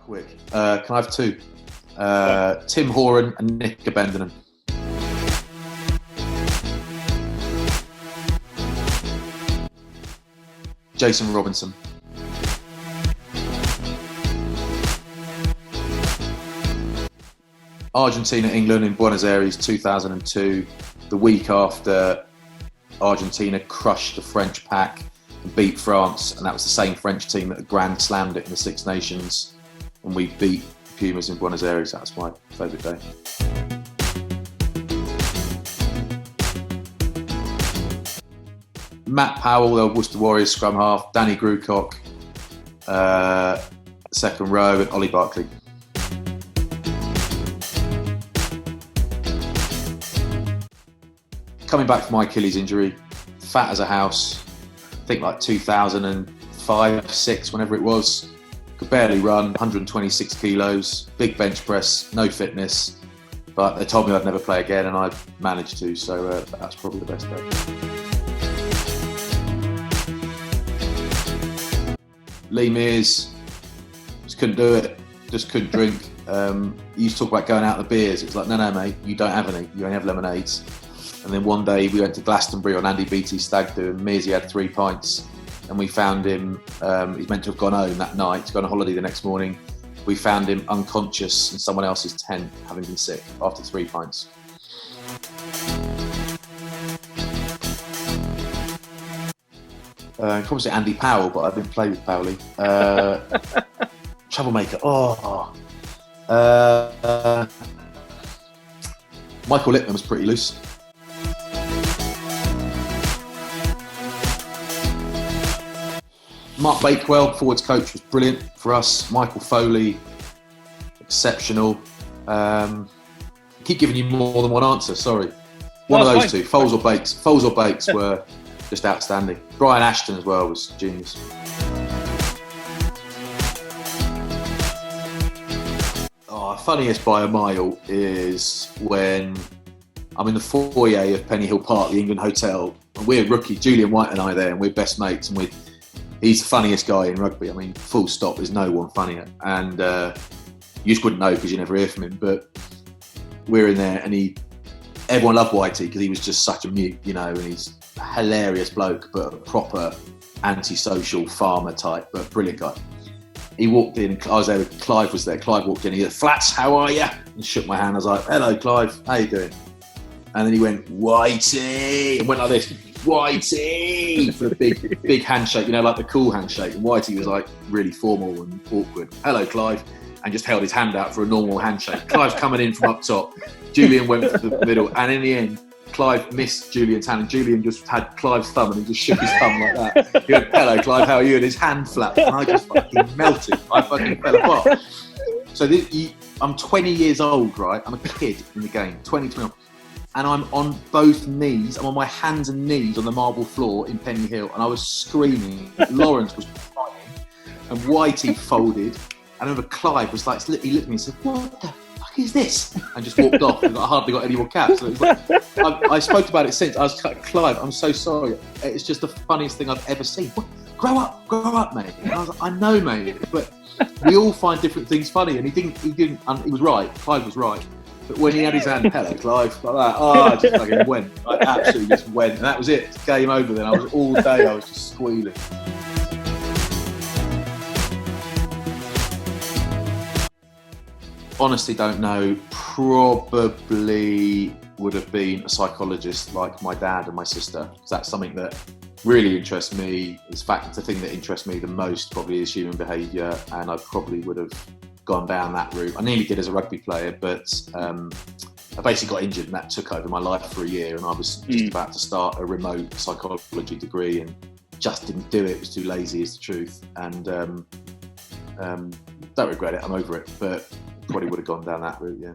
Quick. Can I have two? Tim Horan and Nick Abendinen. Jason Robinson. Argentina, England in Buenos Aires 2002, the week after Argentina crushed the French pack and beat France, and that was the same French team that had grand slammed it in the Six Nations, and we beat Pumas in Buenos Aires. That's my favourite day. Matt Powell, the Worcester Warriors scrum half, Danny Grucock, second row, and Ollie Barkley. Coming back from my Achilles injury, fat as a house, I think like 2005, 6, whenever it was. Could barely run, 126 kilos, big bench press, no fitness. But they told me I'd never play again, and I managed to, so that's probably the best day. Lee Mears, just couldn't do it, just couldn't drink. He used to talk about going out the beers. It was like, no, mate, you don't have any, you only have lemonades. And then one day we went to Glastonbury on Andy Beattie's stag do, and Mearsy had 3 pints, and we found him, he's meant to have gone home that night to go on a holiday the next morning. We found him unconscious in someone else's tent, having been sick after 3 pints. Probably say Andy Powell, but I didn't play with Powley. Troublemaker. Michael Lippman was pretty loose. Mark Bakewell, forwards coach, was brilliant for us. Michael Foley, exceptional. Keep giving you more than one answer, sorry. One of those two, Foles or Bakes. Foles or Bakes were just outstanding. Brian Ashton as well was genius. Funniest by a mile is when I'm in the foyer of Penny Hill Park, the England Hotel, and we're rookie, Julian White and I there, and we're best mates, and he's the funniest guy in rugby. I mean, full stop, there's no one funnier. And you just wouldn't know because you never hear from him, but we're in there, and everyone loved Whitey because he was just such a mute, you know, and he's a hilarious bloke, but a proper antisocial farmer type, but brilliant guy. He walked in, I was there, Clive was there. Clive walked in, he said, "Flats, how are you?" And shook my hand. I was like, "Hello, Clive, how you doing?" And then he went, "Whitey," and went like this, "Whitey," for a big handshake, you know, like the cool handshake. And Whitey was like really formal and awkward. "Hello, Clive," and just held his hand out for a normal handshake. Clive's coming in from up top. Julian went for the middle, and in the end, Clive missed Julian's hand, and Julian just had Clive's thumb, and he just shook his thumb like that. He went, "Hello, Clive, how are you?" And his hand flapped, and I just fucking melted. I fucking fell apart. So I'm 20 years old, right? I'm a kid in the game, 20. And I'm on both knees. I'm on my hands and knees on the marble floor in Penny Hill, and I was screaming. Lawrence was crying, and Whitey folded. I remember Clive was like, he looked at me and said, "What the fuck is this?" And just walked off. And I hardly got any more caps. So it was like, I spoke about it since. I was like, "Clive, I'm so sorry. It's just the funniest thing I've ever seen." "What? Grow up, mate." And I was like, "I know, mate, but we all find different things funny." And he didn't. He was right. Clive was right. But when he had his hand, "Hello, Clive," like that, I just fucking went. I absolutely just went, and that was it. Game over. Then I was all day. I was just squealing. Honestly, don't know. Probably would have been a psychologist like my dad and my sister, because that's something that really interests me. In fact, the thing that interests me the most probably is human behaviour, and I probably would have gone down that route. I nearly did as a rugby player, but I basically got injured, and that took over my life for a year, and I was just about to start a remote psychology degree and just didn't do it. It was too lazy, is the truth. And don't regret it, I'm over it, but probably would have gone down that route, yeah.